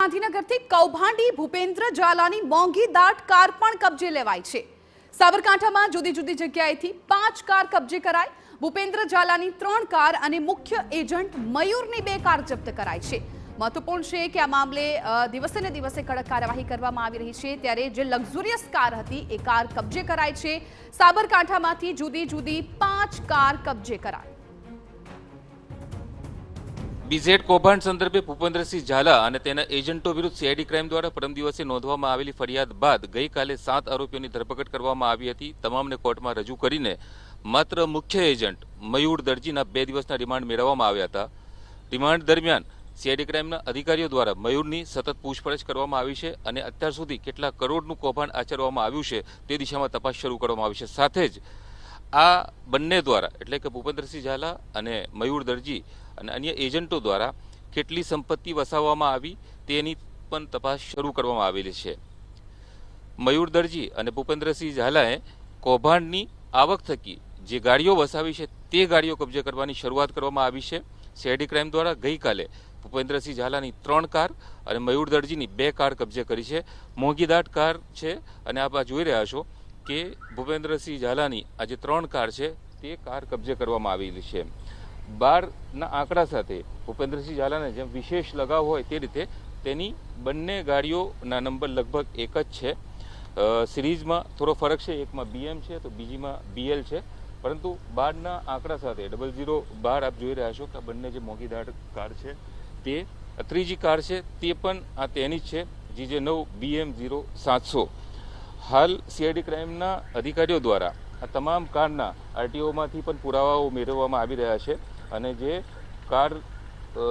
ગાંધીનગરથી કૌભાંડી ભૂપેન્દ્ર ઝાલાની મોંઘી દાટ કાર પણ કબજે લેવાઈ છે। સાબરકાંઠામાં જુદી જુદી જગ્યાએથી 5 કાર કબજે કરાઈ। ભૂપેન્દ્ર ઝાલાની 3 કાર અને મુખ્ય એજન્ટ મયુરની 2 કાર જપ્ત કરાઈ છે। મહત્વપૂર્ણ છે કે આ મામલે દિવસે ને દિવસે કડક કાર્યવાહી કરવામાં આવી રહી છે। ત્યારે જે લક્ઝુરિયસ કાર હતી એ કાર કબજે કરાઈ છે। સાબરકાંઠામાંથી જુદી જુદી 5 કાર કબજે કરાઈ। બીઝેડ કૌભાંડ સંદર્ભે ભૂપેન્દ્રસિંહ ઝાલા અને તેના એજન્ટો વિરુદ્ધ સીઆઈડી ક્રાઇમ દ્વારા પરમ દિવસે નોંધવામાં આવેલી ફરિયાદ બાદ ગઈકાલે 7 આરોપીઓની ધરપકડ કરવામાં આવી હતી। તમામને કોર્ટમાં રજૂ કરીને માત્ર મુખ્ય એજન્ટ મયુર દરજીના 2 દિવસના રિમાન્ડ મેળવવામાં આવ્યા હતા। રિમાન્ડ દરમિયાન સીઆઈડી ક્રાઇમના અધિકારીઓ દ્વારા મયુરની સતત પૂછપરછ કરવામાં આવી છે અને અત્યાર સુધી કેટલા કરોડનું કૌભાંડ આચરવામાં આવ્યું છે તે દિશામાં તપાસ શરૂ કરવામાં આવી છે। સાથે જ આ બંને દ્વારા એટલે કે ભૂપેન્દ્રસિંહ ઝાલા અને મયુર દરજી અને અન્ય એજન્ટો દ્વારા કેટલી સંપત્તિ વસાવવામાં આવી તેની પણ તપાસ શરૂ કરવામાં આવેલી છે। મયુર દરજી અને ભૂપેન્દ્રસિંહ ઝાલાએ કૌભાંડની આવક થકી જે ગાડીઓ વસાવી છે તે ગાડીઓ કબજે કરવાની શરૂઆત કરવામાં આવી છે। સીઆઈડી ક્રાઇમ દ્વારા ગઈકાલે ભૂપેન્દ્રસિંહ ઝાલાની 3 કાર અને મયુર દરજીની 2 કાર કબજે કરી છે। મોંઘીદાટ કાર છે અને આપ જોઈ રહ્યા છો કે ભૂપેન્દ્રસિંહ ઝાલાની આ જે 3 કાર છે તે કાર કબજે કરવામાં આવેલી છે। 12ના આંકડા સાથે ભૂપેન્દ્રસિંહ ઝાલાને જેમ વિશેષ લગાવ હોય તે રીતે તેની બંને ગાડીઓના નંબર લગભગ એક જ છે। સિરીઝમાં થોડો ફરક છે, એકમાં બીએમ છે તો બીજીમાં બીએલ છે, પરંતુ 12ના આંકડા સાથે 0012 આપ જોઈ રહ્યા છો કે બંને જે મોંઘીદાટ કાર છે તે ત્રીજી કાર છે તે પણ આ તેની જ છે GJ9 BM0700। હાલ સીઆઈડી ક્રાઇમના અધિકારીઓ દ્વારા આ તમામ કારના આરટીઓમાંથી પણ પુરાવાઓ મેળવવામાં આવી રહ્યા છે અને જે કાર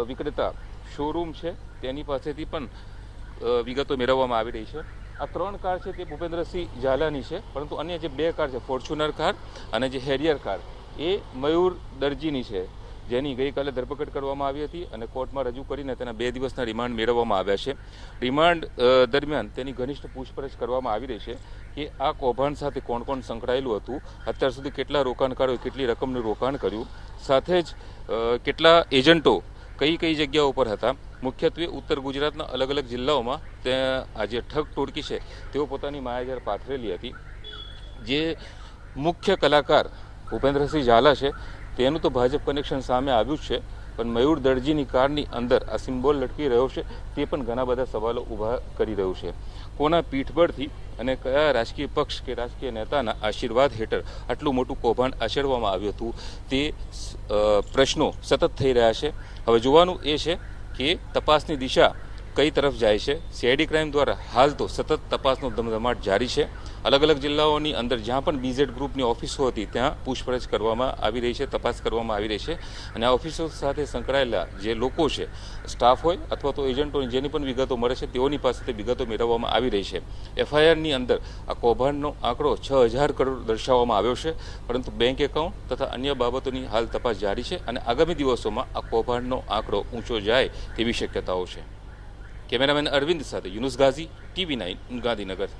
વિક્રેતા શોરૂમ છે તેની પાસેથી પણ વિગતો મેળવવામાં આવી રહી છે। આ 3 કાર છે તે ભૂપેન્દ્રસિંહ ઝાલાની છે, પરંતુ અન્ય જે 2 કાર છે ફોર્ચ્યુનર કાર અને જે હેરિયર કાર એ મયુર દરજીની છે, જેની ગઈકાલે ધરપકડ કરવામાં આવી હતી અને કોર્ટમાં રજૂ કરીને તેના 2 દિવસના રિમાન્ડ મેળવવામાં આવ્યા છે। રિમાન્ડ દરમિયાન તેની ઘનિષ્ઠ પૂછપરછ કરવામાં આવી રહી છે કે આ કૌભાંડ સાથે કોણ કોણ સંકળાયેલું હતું, અત્યાર સુધી કેટલા રોકાણકારોએ કેટલી રકમનું રોકાણ કર્યું, સાથે જ કેટલા એજન્ટો કઈ કઈ જગ્યાઓ પર હતા। મુખ્યત્વે ઉત્તર ગુજરાતના અલગ અલગ જિલ્લાઓમાં ત્યાં આ જે ઠગ ટોળકી છે તેઓ પોતાની માયાજાળ પાથરેલી હતી। જે મુખ્ય કલાકાર ભૂપેન્દ્રસિંહ ઝાલા છે તેનું તો ભાજપ કનેક્શન સામે આવ્યું જ છે, પણ મયુર દરજીની કારની અંદર આ સિમ્બોલ લટકી રહ્યો છે તે પણ ઘણા બધા સવાલો ઊભા કરી રહ્યું છે। કોના પીઠબળથી અને કયા રાજકીય પક્ષ કે રાજકીય નેતાના આશીર્વાદ હેઠળ આટલું મોટું કૌભાંડ આચરવામાં આવ્યું હતું તે પ્રશ્નો સતત થઈ રહ્યા છે। હવે જોવાનું એ છે કે તપાસની દિશા કઈ તરફ જાય છે। સીઆઈડી ક્રાઇમ દ્વારા હાલ તો સતત તપાસનો ધમધમાટ જારી છે। અલગ અલગ જિલ્લાઓની અંદર જ્યાં પણ બીઝેડ ગ્રુપની ઓફિસો હતી ત્યાં પૂછપરછ કરવામાં આવી રહી છે, તપાસ કરવામાં આવી રહી છે અને આ ઓફિસો સાથે સંકળાયેલા જે લોકો છે, સ્ટાફ હોય અથવા તો એજન્ટોની જેની પણ વિગતો મળે છે તેઓની પાસેથી વિગતો મેળવવામાં આવી રહી છે। એફઆઈઆરની અંદર આ કૌભાંડનો આંકડો 6000 કરોડ દર્શાવવામાં આવ્યો છે, પરંતુ બેંક એકાઉન્ટ તથા અન્ય બાબતોની હાલ તપાસ જારી છે અને આગામી દિવસોમાં આ કૌભાંડનો આંકડો ઊંચો જાય તેવી શક્યતાઓ છે। કેમેરામેન અરવિંદ સાથે યુનુસ ગાઝી, TV9 ગાંધીનગર।